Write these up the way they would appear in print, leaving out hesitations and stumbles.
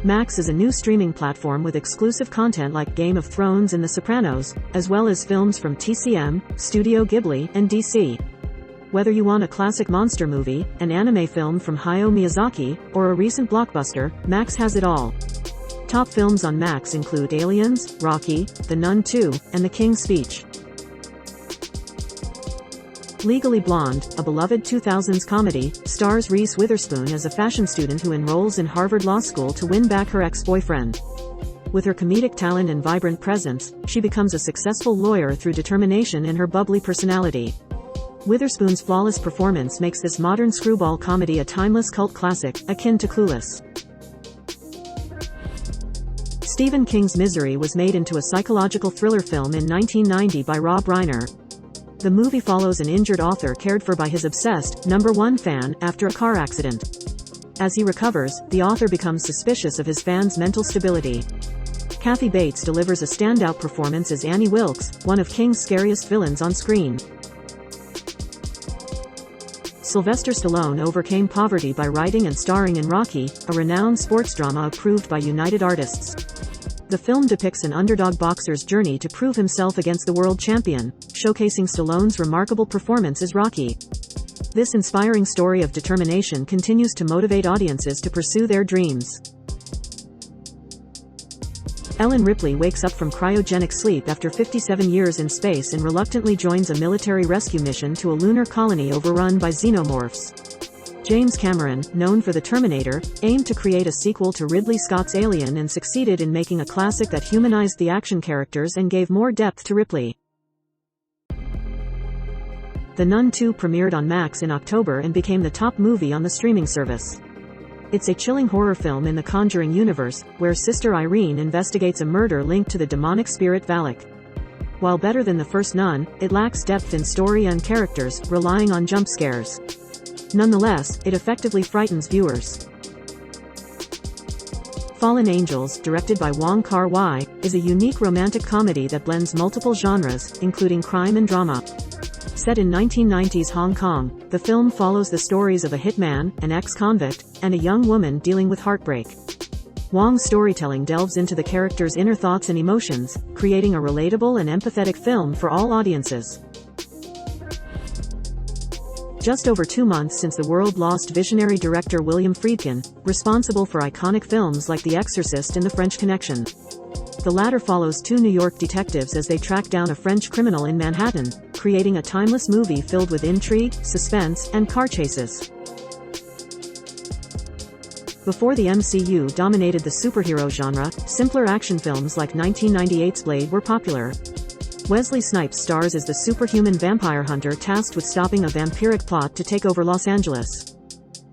Max is a new streaming platform with exclusive content like Game of Thrones and The Sopranos, as well as films from TCM, Studio Ghibli, and DC. Whether you want a classic monster movie, an anime film from Hayao Miyazaki, or a recent blockbuster, Max has it all. Top films on Max include Aliens, Rocky, The Nun 2, and The King's Speech. Legally Blonde, a beloved 2000s comedy, stars Reese Witherspoon as a fashion student who enrolls in Harvard Law School to win back her ex-boyfriend. With her comedic talent and vibrant presence, she becomes a successful lawyer through determination and her bubbly personality. Witherspoon's flawless performance makes this modern screwball comedy a timeless cult classic, akin to Clueless. Stephen King's Misery was made into a psychological thriller film in 1990 by Rob Reiner. The movie follows an injured author cared for by his obsessed, #1 fan, after a car accident. As he recovers, the author becomes suspicious of his fans' mental stability. Kathy Bates delivers a standout performance as Annie Wilkes, one of King's scariest villains on screen. Sylvester Stallone overcame poverty by writing and starring in Rocky, a renowned sports drama approved by United Artists. The film depicts an underdog boxer's journey to prove himself against the world champion, showcasing Stallone's remarkable performance as Rocky. This inspiring story of determination continues to motivate audiences to pursue their dreams. Ellen Ripley wakes up from cryogenic sleep after 57 years in space and reluctantly joins a military rescue mission to a lunar colony overrun by xenomorphs. James Cameron, known for The Terminator, aimed to create a sequel to Ridley Scott's Alien and succeeded in making a classic that humanized the action characters and gave more depth to Ripley. The Nun 2 premiered on Max in October and became the top movie on the streaming service. It's a chilling horror film in the Conjuring universe, where Sister Irene investigates a murder linked to the demonic spirit Valak. While better than the first Nun, it lacks depth in story and characters, relying on jump scares. Nonetheless, it effectively frightens viewers. Fallen Angels, directed by Wong Kar-wai, is a unique romantic comedy that blends multiple genres, including crime and drama. Set in 1990s Hong Kong, the film follows the stories of a hitman, an ex-convict, and a young woman dealing with heartbreak. Wong's storytelling delves into the characters' inner thoughts and emotions, creating a relatable and empathetic film for all audiences. Just over 2 months since the world lost visionary director William Friedkin, responsible for iconic films like The Exorcist and The French Connection. The latter follows 2 New York detectives as they track down a French criminal in Manhattan, creating a timeless movie filled with intrigue, suspense, and car chases. Before the MCU dominated the superhero genre, simpler action films like 1998's Blade were popular. Wesley Snipes stars as the superhuman vampire hunter tasked with stopping a vampiric plot to take over Los Angeles.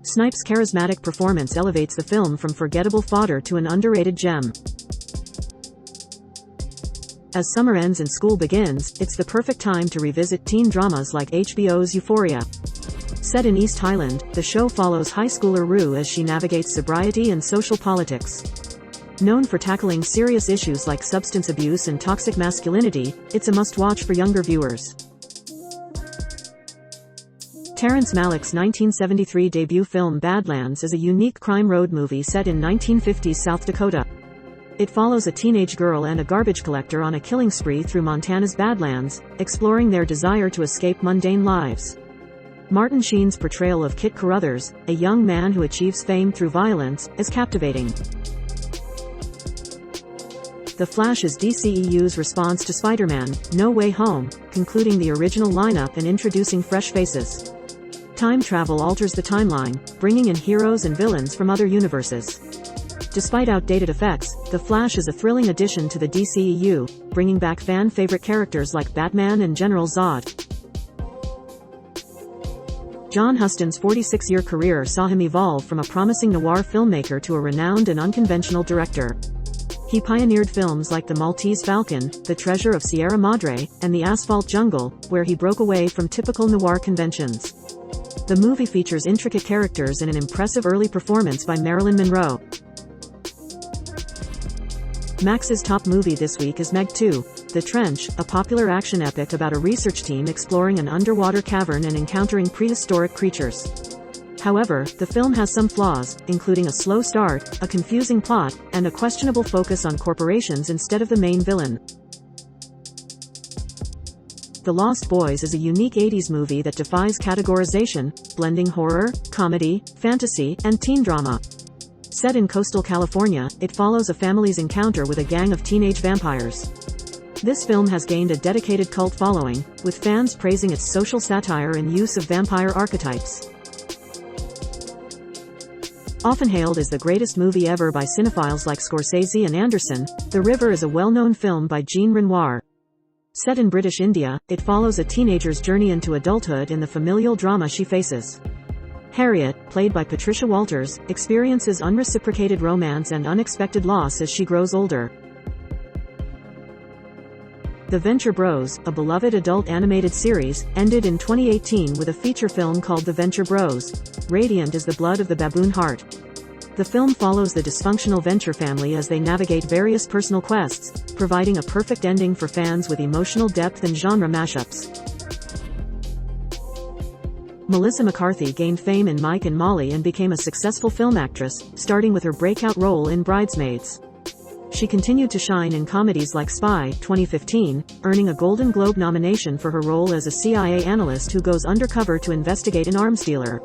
Snipes' charismatic performance elevates the film from forgettable fodder to an underrated gem. As summer ends and school begins, it's the perfect time to revisit teen dramas like HBO's Euphoria. Set in East Highland, the show follows high schooler Rue as she navigates sobriety and social politics. Known for tackling serious issues like substance abuse and toxic masculinity, it's a must-watch for younger viewers. Terrence Malick's 1973 debut film Badlands is a unique crime road movie set in 1950s South Dakota. It follows a teenage girl and a garbage collector on a killing spree through Montana's Badlands, exploring their desire to escape mundane lives. Martin Sheen's portrayal of Kit Carruthers, a young man who achieves fame through violence, is captivating. The Flash is DCEU's response to Spider-Man: No Way Home, concluding the original lineup and introducing fresh faces. Time travel alters the timeline, bringing in heroes and villains from other universes. Despite outdated effects, The Flash is a thrilling addition to the DCEU, bringing back fan-favorite characters like Batman and General Zod. John Huston's 46-year career saw him evolve from a promising noir filmmaker to a renowned and unconventional director. He pioneered films like The Maltese Falcon, The Treasure of Sierra Madre, and The Asphalt Jungle, where he broke away from typical noir conventions. The movie features intricate characters and an impressive early performance by Marilyn Monroe. Max's top movie this week is Meg 2, The Trench, a popular action epic about a research team exploring an underwater cavern and encountering prehistoric creatures. However, the film has some flaws, including a slow start, a confusing plot, and a questionable focus on corporations instead of the main villain. The Lost Boys is a unique 80s movie that defies categorization, blending horror, comedy, fantasy, and teen drama. Set in coastal California, it follows a family's encounter with a gang of teenage vampires. This film has gained a dedicated cult following, with fans praising its social satire and use of vampire archetypes. Often hailed as the greatest movie ever by cinephiles like Scorsese and Anderson, The River is a well-known film by Jean Renoir. Set in British India, it follows a teenager's journey into adulthood and the familial drama she faces. Harriet, played by Patricia Walters, experiences unreciprocated romance and unexpected loss as she grows older. The Venture Bros, a beloved adult animated series, ended in 2018 with a feature film called The Venture Bros. Radiant is the blood of the baboon heart. The film follows the dysfunctional Venture family as they navigate various personal quests, providing a perfect ending for fans with emotional depth and genre mashups. Melissa McCarthy gained fame in Mike and Molly and became a successful film actress, starting with her breakout role in Bridesmaids. She continued to shine in comedies like Spy, 2015, earning a Golden Globe nomination for her role as a CIA analyst who goes undercover to investigate an arms dealer.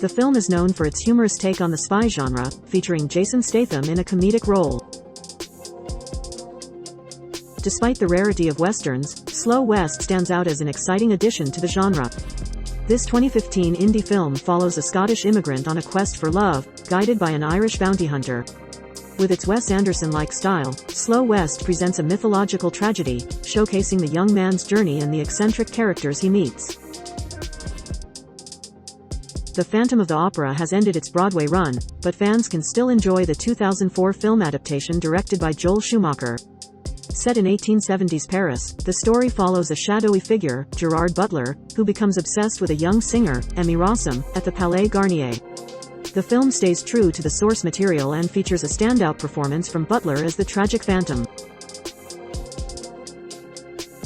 The film is known for its humorous take on the spy genre, featuring Jason Statham in a comedic role. Despite the rarity of westerns, Slow West stands out as an exciting addition to the genre. This 2015 indie film follows a Scottish immigrant on a quest for love, guided by an Irish bounty hunter. With its Wes Anderson-like style, Slow West presents a mythological tragedy, showcasing the young man's journey and the eccentric characters he meets. The Phantom of the Opera has ended its Broadway run, but fans can still enjoy the 2004 film adaptation directed by Joel Schumacher. Set in 1870s Paris, the story follows a shadowy figure, Gerard Butler, who becomes obsessed with a young singer, Emmy Rossum, at the Palais Garnier. The film stays true to the source material and features a standout performance from Butler as the tragic Phantom.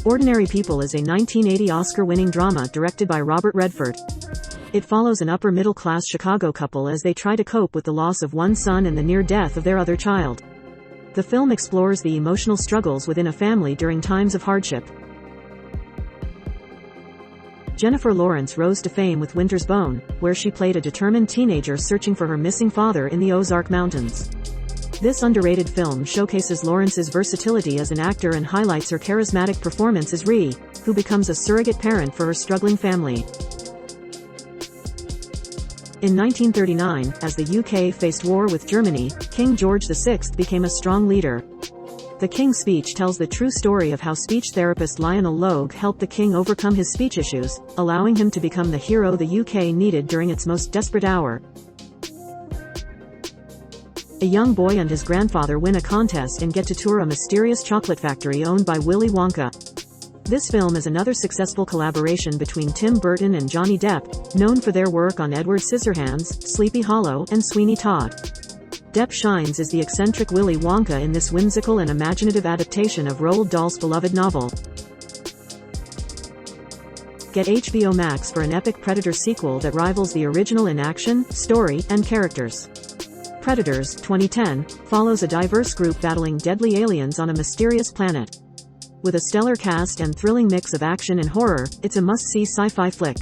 Ordinary People is a 1980 Oscar-winning drama directed by Robert Redford. It follows an upper-middle-class Chicago couple as they try to cope with the loss of one son and the near death of their other child. The film explores the emotional struggles within a family during times of hardship. Jennifer Lawrence rose to fame with Winter's Bone, where she played a determined teenager searching for her missing father in the Ozark Mountains. This underrated film showcases Lawrence's versatility as an actor and highlights her charismatic performance as Rhee, who becomes a surrogate parent for her struggling family. In 1939, as the UK faced war with Germany, King George VI became a strong leader. The King's Speech tells the true story of how speech therapist Lionel Logue helped the King overcome his speech issues, allowing him to become the hero the UK needed during its most desperate hour. A young boy and his grandfather win a contest and get to tour a mysterious chocolate factory owned by Willy Wonka. This film is another successful collaboration between Tim Burton and Johnny Depp, known for their work on Edward Scissorhands, Sleepy Hollow, and Sweeney Todd. Depp shines as the eccentric Willy Wonka in this whimsical and imaginative adaptation of Roald Dahl's beloved novel. Get HBO Max for an epic Predator sequel that rivals the original in action, story, and characters. Predators, 2010, follows a diverse group battling deadly aliens on a mysterious planet. With a stellar cast and thrilling mix of action and horror, it's a must-see sci-fi flick.